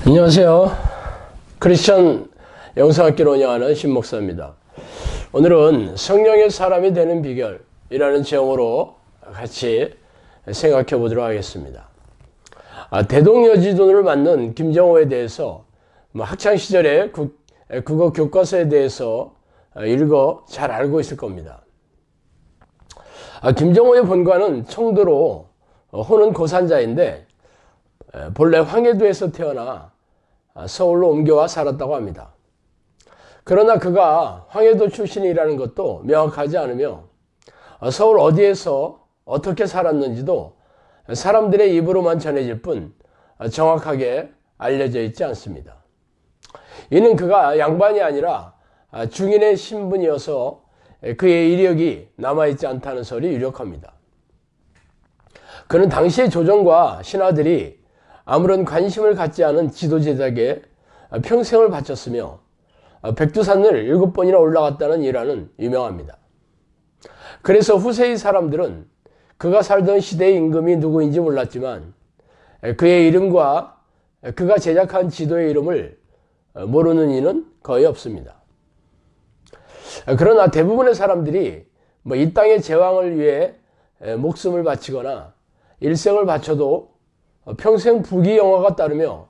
안녕하세요. 크리스천 영상학교를 운영하는 신목사입니다. 오늘은 성령의 사람이 되는 비결이라는 제목으로 같이 생각해 보도록 하겠습니다. 대동여지돈을 맞는 김정호에 대해서 학창시절에 국어 교과서에 대해서 읽어 잘 알고 있을 겁니다. 김정호의 본관은 청도로 호는 고산자인데 본래 황해도에서 태어나 서울로 옮겨와 살았다고 합니다. 그러나 그가 황해도 출신이라는 것도 명확하지 않으며 서울 어디에서 어떻게 살았는지도 사람들의 입으로만 전해질 뿐 정확하게 알려져 있지 않습니다. 이는 그가 양반이 아니라 중인의 신분이어서 그의 이력이 남아있지 않다는 설이 유력합니다. 그는 당시의 조정과 신하들이 아무런 관심을 갖지 않은 지도제작에 평생을 바쳤으며 백두산을 7번이나 올라갔다는 일화는 유명합니다. 그래서 후세의 사람들은 그가 살던 시대의 임금이 누구인지 몰랐지만 그의 이름과 그가 제작한 지도의 이름을 모르는 이는 거의 없습니다. 그러나 대부분의 사람들이 이 땅의 제왕을 위해 목숨을 바치거나 일생을 바쳐도 평생 부귀영화가 따르며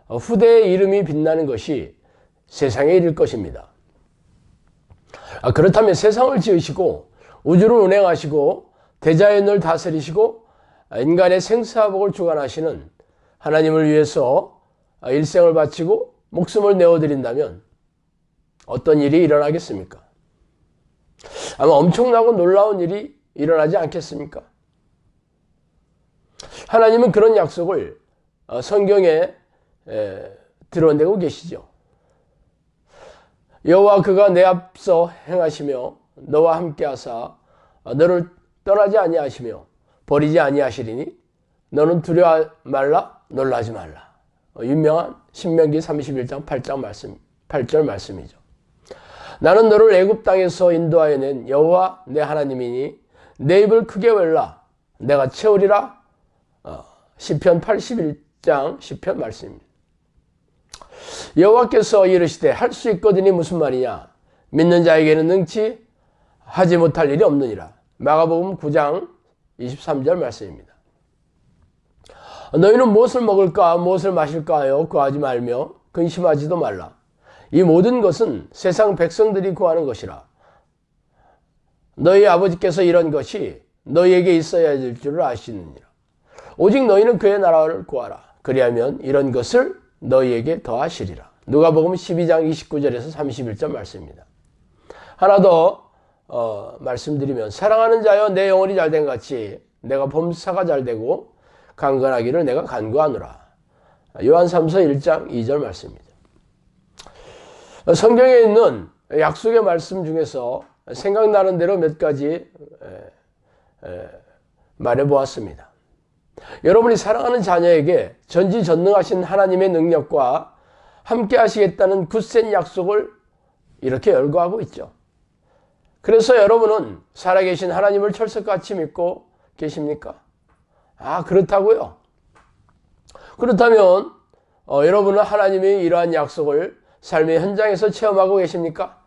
후대의 이름이 빛나는 것이 세상의 일일 것입니다. 그렇다면 세상을 지으시고 우주를 운행하시고 대자연을 다스리시고 인간의 생사복을 주관하시는 하나님을 위해서 일생을 바치고 목숨을 내어드린다면 어떤 일이 일어나겠습니까? 아마 엄청나고 놀라운 일이 일어나지 않겠습니까? 하나님은 그런 약속을 성경에 드러내고 계시죠. 여호와 그가 내 앞서 행하시며 너와 함께 하사 너를 떠나지 아니하시며 버리지 아니하시리니 너는 두려워 말라 놀라지 말라. 유명한 신명기 31장 8절 말씀이죠. 나는 너를 애굽 땅에서 인도하여 낸 여호와 내 하나님이니 내 입을 크게 열라 내가 채우리라. 시편 81장 시편 말씀입니다. 여호와께서 이르시되 할 수 있거든이 무슨 말이냐? 믿는 자에게는 능치 하지 못할 일이 없느니라. 마가복음 9장 23절 말씀입니다. 너희는 무엇을 먹을까 무엇을 마실까 하여 구하지 말며 근심하지도 말라. 이 모든 것은 세상 백성들이 구하는 것이라. 너희 아버지께서 이런 것이 너희에게 있어야 될 줄을 아시느니라. 오직 너희는 그의 나라를 구하라. 그리하면 이런 것을 너희에게 더하시리라. 누가복음 12장 29절에서 31절 말씀입니다. 하나 더 말씀드리면 사랑하는 자여 내 영혼이 잘된 같이 내가 범사가 잘되고 강건하기를 내가 간구하노라. 요한 3서 1장 2절 말씀입니다. 성경에 있는 약속의 말씀 중에서 생각나는 대로 몇 가지 말해보았습니다. 여러분이 사랑하는 자녀에게 전지전능하신 하나님의 능력과 함께 하시겠다는 굳센 약속을 이렇게 열거하고 있죠. 그래서 여러분은 살아계신 하나님을 철석같이 믿고 계십니까? 그렇다고요? 그렇다면 여러분은 하나님이 이러한 약속을 삶의 현장에서 체험하고 계십니까?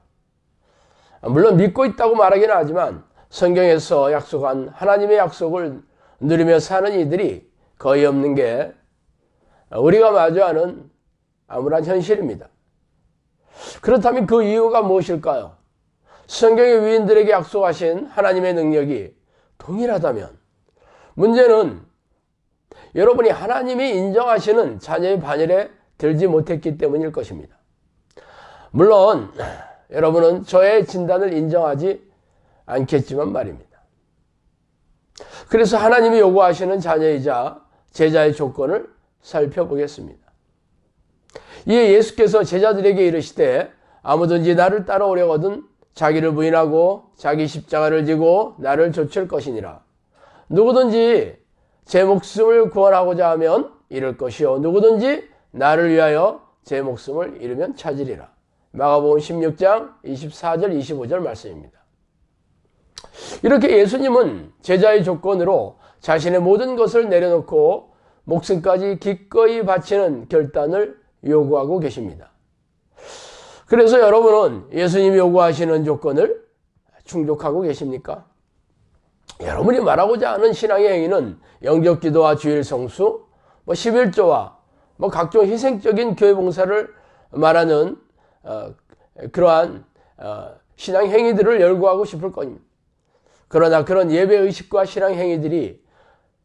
물론 믿고 있다고 말하기는 하지만 성경에서 약속한 하나님의 약속을 누리며 사는 이들이 거의 없는 게 우리가 마주하는 암울한 현실입니다. 그렇다면 그 이유가 무엇일까요? 성경의 위인들에게 약속하신 하나님의 능력이 동일하다면 문제는 여러분이 하나님이 인정하시는 자녀의 반열에 들지 못했기 때문일 것입니다. 물론 여러분은 저의 진단을 인정하지 않겠지만 말입니다. 그래서 하나님이 요구하시는 자녀이자 제자의 조건을 살펴보겠습니다. 이에 예수께서 제자들에게 이르시되 아무든지 나를 따라오려거든 자기를 부인하고 자기 십자가를 지고 나를 좇을 것이니라. 누구든지 제 목숨을 구원하고자 하면 잃을 것이요 누구든지 나를 위하여 제 목숨을 잃으면 찾으리라. 마가복음 16장 24절 25절 말씀입니다. 이렇게 예수님은 제자의 조건으로 자신의 모든 것을 내려놓고 목숨까지 기꺼이 바치는 결단을 요구하고 계십니다. 그래서 여러분은 예수님이 요구하시는 조건을 충족하고 계십니까? 여러분이 말하고자 하는 신앙의 행위는 영적 기도와 주일 성수, 11조와 각종 희생적인 교회 봉사를 말하는 그러한 신앙 행위들을 열거하고 싶을 겁니다. 그러나 그런 예배 의식과 신앙 행위들이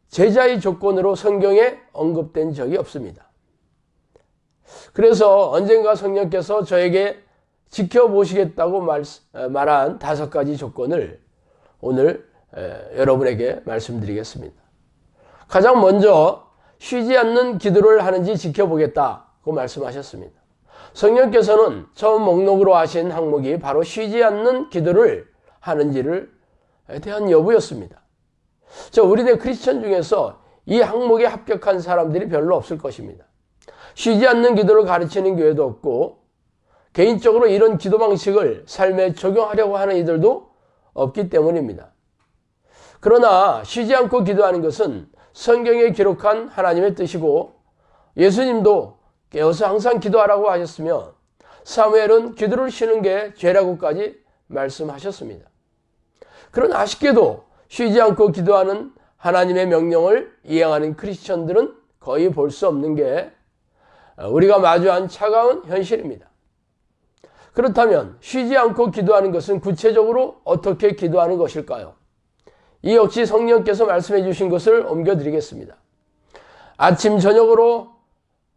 제자의 조건으로 성경에 언급된 적이 없습니다. 그래서 언젠가 성령께서 저에게 지켜보시겠다고 말한 5가지 조건을 오늘 여러분에게 말씀드리겠습니다. 가장 먼저 쉬지 않는 기도를 하는지 지켜보겠다고 말씀하셨습니다. 성령께서는 처음 목록으로 하신 항목이 바로 쉬지 않는 기도를 하는지를 대한 여부였습니다. 우리네 크리스천 중에서 이 항목에 합격한 사람들이 별로 없을 것입니다. 쉬지 않는 기도를 가르치는 교회도 없고 개인적으로 이런 기도 방식을 삶에 적용하려고 하는 이들도 없기 때문입니다. 그러나 쉬지 않고 기도하는 것은 성경에 기록한 하나님의 뜻이고 예수님도 깨어서 항상 기도하라고 하셨으며 사무엘은 기도를 쉬는 게 죄라고까지 말씀하셨습니다. 그러나 아쉽게도 쉬지 않고 기도하는 하나님의 명령을 이행하는 크리스천들은 거의 볼 수 없는 게 우리가 마주한 차가운 현실입니다. 그렇다면 쉬지 않고 기도하는 것은 구체적으로 어떻게 기도하는 것일까요? 이 역시 성령께서 말씀해 주신 것을 옮겨드리겠습니다. 아침 저녁으로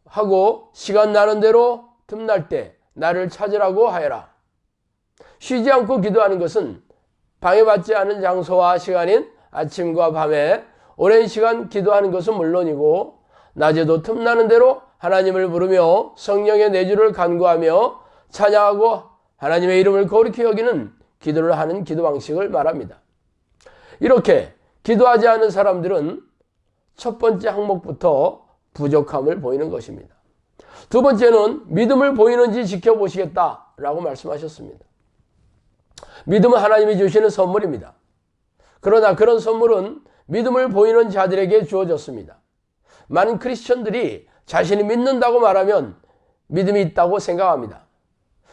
하고 시간 나는 대로 틈날 때 나를 찾으라고 하여라. 쉬지 않고 기도하는 것은 방해받지 않은 장소와 시간인 아침과 밤에 오랜 시간 기도하는 것은 물론이고 낮에도 틈나는 대로 하나님을 부르며 성령의 내주를 간구하며 찬양하고 하나님의 이름을 거룩히 여기는 기도를 하는 기도 방식을 말합니다. 이렇게 기도하지 않은 사람들은 첫 번째 항목부터 부족함을 보이는 것입니다. 두 번째는 믿음을 보이는지 지켜보시겠다라고 말씀하셨습니다. 믿음은 하나님이 주시는 선물입니다. 그러나 그런 선물은 믿음을 보이는 자들에게 주어졌습니다. 많은 크리스천들이 자신이 믿는다고 말하면 믿음이 있다고 생각합니다.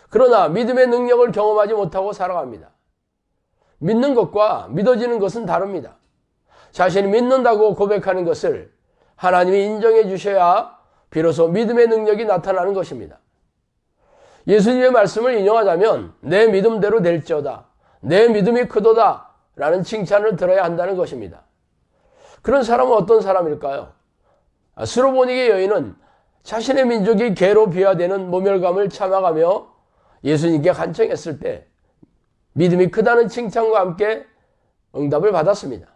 그러나 믿음의 능력을 경험하지 못하고 살아갑니다. 믿는 것과 믿어지는 것은 다릅니다. 자신이 믿는다고 고백하는 것을 하나님이 인정해 주셔야 비로소 믿음의 능력이 나타나는 것입니다. 예수님의 말씀을 인용하자면 내 믿음대로 될지어다. 내 믿음이 크도다. 라는 칭찬을 들어야 한다는 것입니다. 그런 사람은 어떤 사람일까요? 스로보닉의 여인은 자신의 민족이 개로 비하되는 모멸감을 참아가며 예수님께 간청했을 때 믿음이 크다는 칭찬과 함께 응답을 받았습니다.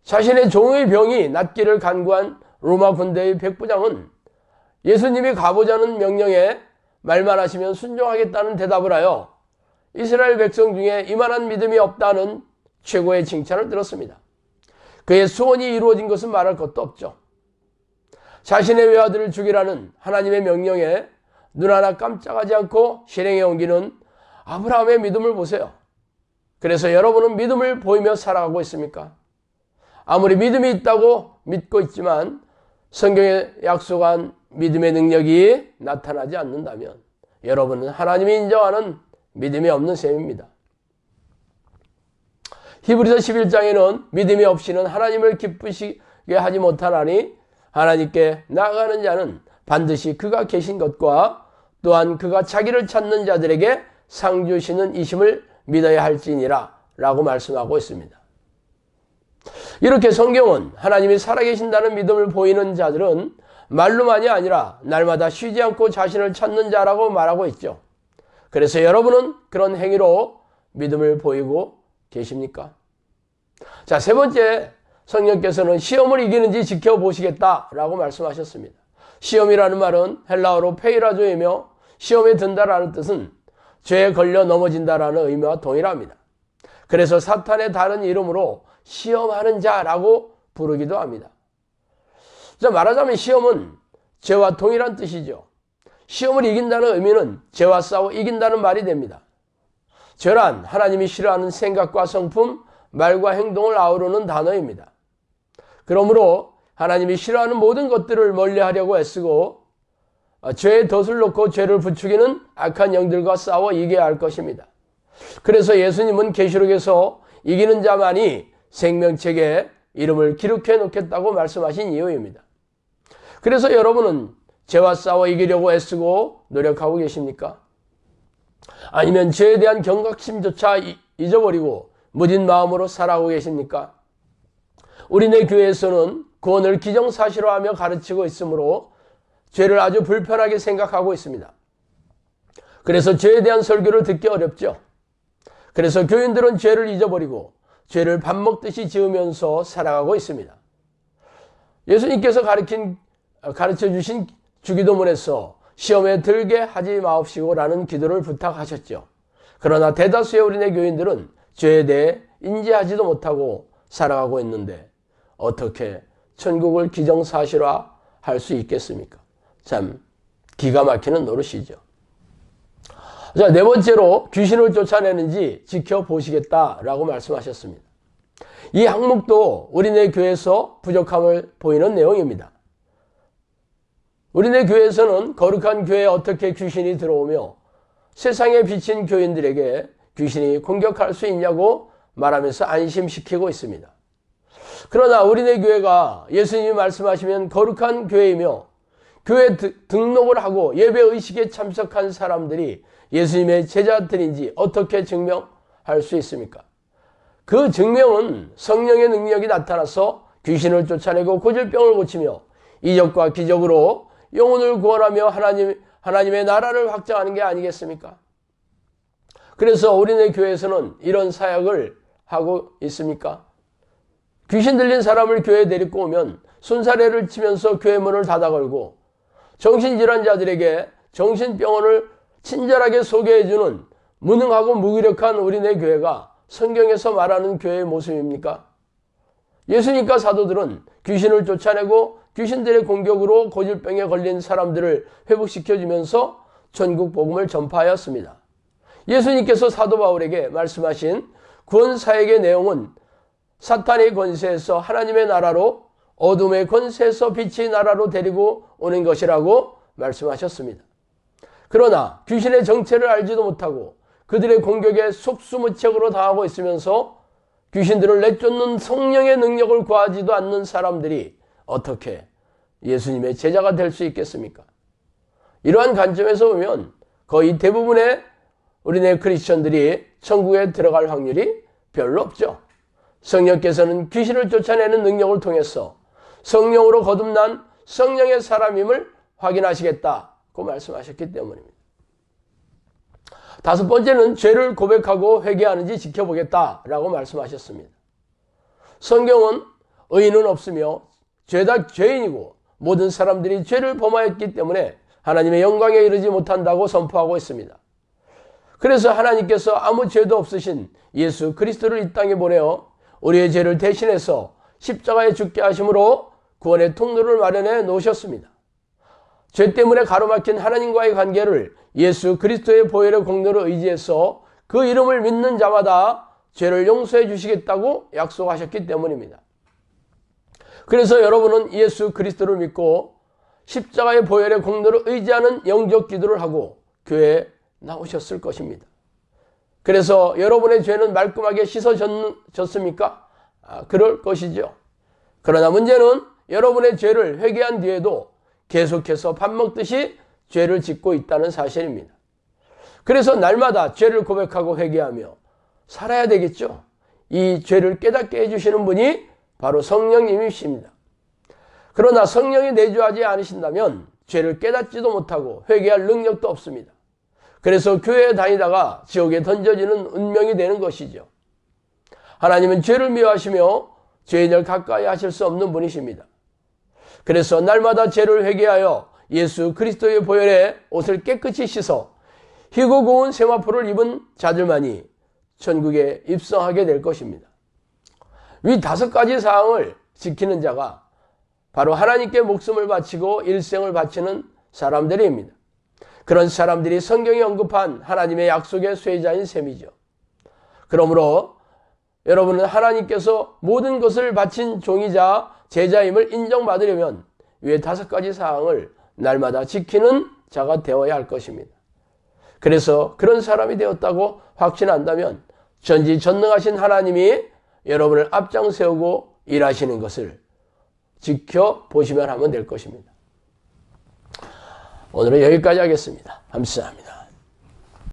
자신의 종의 병이 낫기를 간구한 로마 군대의 백부장은 예수님이 가보자는 명령에 말만 하시면 순종하겠다는 대답을 하여 이스라엘 백성 중에 이만한 믿음이 없다는 최고의 칭찬을 들었습니다. 그의 소원이 이루어진 것은 말할 것도 없죠. 자신의 외아들을 죽이라는 하나님의 명령에 눈 하나 깜짝하지 않고 실행해 옮기는 아브라함의 믿음을 보세요. 그래서 여러분은 믿음을 보이며 살아가고 있습니까? 아무리 믿음이 있다고 믿고 있지만 성경에 약속한 믿음의 능력이 나타나지 않는다면 여러분은 하나님이 인정하는 믿음이 없는 셈입니다. 히브리서 11장에는 믿음이 없이는 하나님을 기쁘시게 하지 못하나니 하나님께 나아가는 자는 반드시 그가 계신 것과 또한 그가 자기를 찾는 자들에게 상 주시는 이심을 믿어야 할지니라 라고 말씀하고 있습니다. 이렇게 성경은 하나님이 살아계신다는 믿음을 보이는 자들은 말로만이 아니라 날마다 쉬지 않고 자신을 찾는 자라고 말하고 있죠. 그래서 여러분은 그런 행위로 믿음을 보이고 계십니까? 자, 세 번째, 성령께서는 시험을 이기는지 지켜보시겠다라고 말씀하셨습니다. 시험이라는 말은 헬라어로 페이라조이며 시험에 든다라는 뜻은 죄에 걸려 넘어진다라는 의미와 동일합니다. 그래서 사탄의 다른 이름으로 시험하는 자라고 부르기도 합니다. 자, 말하자면 시험은 죄와 동일한 뜻이죠. 시험을 이긴다는 의미는 죄와 싸워 이긴다는 말이 됩니다. 죄란 하나님이 싫어하는 생각과 성품, 말과 행동을 아우르는 단어입니다. 그러므로 하나님이 싫어하는 모든 것들을 멀리하려고 애쓰고 죄의 덫을 놓고 죄를 부추기는 악한 영들과 싸워 이겨야 할 것입니다. 그래서 예수님은 계시록에서 이기는 자만이 생명책에 이름을 기록해 놓겠다고 말씀하신 이유입니다. 그래서 여러분은 죄와 싸워 이기려고 애쓰고 노력하고 계십니까? 아니면 죄에 대한 경각심조차 잊어버리고 무딘 마음으로 살아가고 계십니까? 우리네 교회에서는 구원을 기정사실화하며 가르치고 있으므로 죄를 아주 불편하게 생각하고 있습니다. 그래서 죄에 대한 설교를 듣기 어렵죠. 그래서 교인들은 죄를 잊어버리고 죄를 밥 먹듯이 지으면서 살아가고 있습니다. 예수님께서 가르쳐 주신 주기도문에서 시험에 들게 하지 마옵시고라는 기도를 부탁하셨죠. 그러나 대다수의 우리네 교인들은 죄에 대해 인지하지도 못하고 살아가고 있는데 어떻게 천국을 기정사실화할 수 있겠습니까? 참 기가 막히는 노릇이죠. 자, 네 번째로 귀신을 쫓아내는지 지켜보시겠다라고 말씀하셨습니다. 이 항목도 우리네 교회에서 부족함을 보이는 내용입니다. 우리네 교회에서는 거룩한 교회에 어떻게 귀신이 들어오며 세상에 비친 교인들에게 귀신이 공격할 수 있냐고 말하면서 안심시키고 있습니다. 그러나 우리네 교회가 예수님이 말씀하시면 거룩한 교회이며 교회 등록을 하고 예배의식에 참석한 사람들이 예수님의 제자들인지 어떻게 증명할 수 있습니까? 그 증명은 성령의 능력이 나타나서 귀신을 쫓아내고 고질병을 고치며 이적과 기적으로 영혼을 구원하며 하나님의 나라를 확장하는 게 아니겠습니까? 그래서 우리네 교회에서는 이런 사역을 하고 있습니까? 귀신 들린 사람을 교회에 데리고 오면 손사래를 치면서 교회 문을 닫아 걸고 정신질환자들에게 정신병원을 친절하게 소개해주는 무능하고 무기력한 우리네 교회가 성경에서 말하는 교회의 모습입니까? 예수님과 사도들은 귀신을 쫓아내고 귀신들의 공격으로 고질병에 걸린 사람들을 회복시켜주면서 전국 복음을 전파하였습니다. 예수님께서 사도 바울에게 말씀하신 구원사역의 내용은 사탄의 권세에서 하나님의 나라로, 어둠의 권세에서 빛의 나라로 데리고 오는 것이라고 말씀하셨습니다. 그러나 귀신의 정체를 알지도 못하고 그들의 공격에 속수무책으로 당하고 있으면서 귀신들을 내쫓는 성령의 능력을 구하지도 않는 사람들이 어떻게 예수님의 제자가 될 수 있겠습니까? 이러한 관점에서 보면 거의 대부분의 우리네 크리스천들이 천국에 들어갈 확률이 별로 없죠. 성령께서는 귀신을 쫓아내는 능력을 통해서 성령으로 거듭난 성령의 사람임을 확인하시겠다고 말씀하셨기 때문입니다. 다섯 번째는 죄를 고백하고 회개하는지 지켜보겠다라고 말씀하셨습니다. 성경은 의인은 없으며 죄다 죄인이고 모든 사람들이 죄를 범하였기 때문에 하나님의 영광에 이르지 못한다고 선포하고 있습니다. 그래서 하나님께서 아무 죄도 없으신 예수 그리스도를 이 땅에 보내어 우리의 죄를 대신해서 십자가에 죽게 하심으로 구원의 통로를 마련해 놓으셨습니다. 죄 때문에 가로막힌 하나님과의 관계를 예수 그리스도의 보혈의 공로를 의지해서 그 이름을 믿는 자마다 죄를 용서해 주시겠다고 약속하셨기 때문입니다. 그래서 여러분은 예수 그리스도를 믿고 십자가의 보혈의 공로를 의지하는 영적 기도를 하고 교회에 나오셨을 것입니다. 그래서 여러분의 죄는 말끔하게 씻어졌습니까? 그럴 것이죠. 그러나 문제는 여러분의 죄를 회개한 뒤에도 계속해서 밥 먹듯이 죄를 짓고 있다는 사실입니다. 그래서 날마다 죄를 고백하고 회개하며 살아야 되겠죠. 이 죄를 깨닫게 해주시는 분이 바로 성령님이십니다. 그러나 성령이 내주하지 않으신다면 죄를 깨닫지도 못하고 회개할 능력도 없습니다. 그래서 교회에 다니다가 지옥에 던져지는 운명이 되는 것이죠. 하나님은 죄를 미워하시며 죄인을 가까이 하실 수 없는 분이십니다. 그래서 날마다 죄를 회개하여 예수 그리스도의 보혈에 옷을 깨끗이 씻어 희고 고운 세마포를 입은 자들만이 천국에 입성하게 될 것입니다. 위 다섯 가지 사항을 지키는 자가 바로 하나님께 목숨을 바치고 일생을 바치는 사람들입니다. 그런 사람들이 성경이 언급한 하나님의 약속의 수혜자인 셈이죠. 그러므로 여러분은 하나님께서 모든 것을 바친 종이자 제자임을 인정받으려면 위에 다섯 가지 사항을 날마다 지키는 자가 되어야 할 것입니다. 그래서 그런 사람이 되었다고 확신한다면 전지전능하신 하나님이 여러분을 앞장 세우고 일하시는 것을 지켜보시면 하면 될 것입니다. 오늘은 여기까지 하겠습니다. 감사합니다.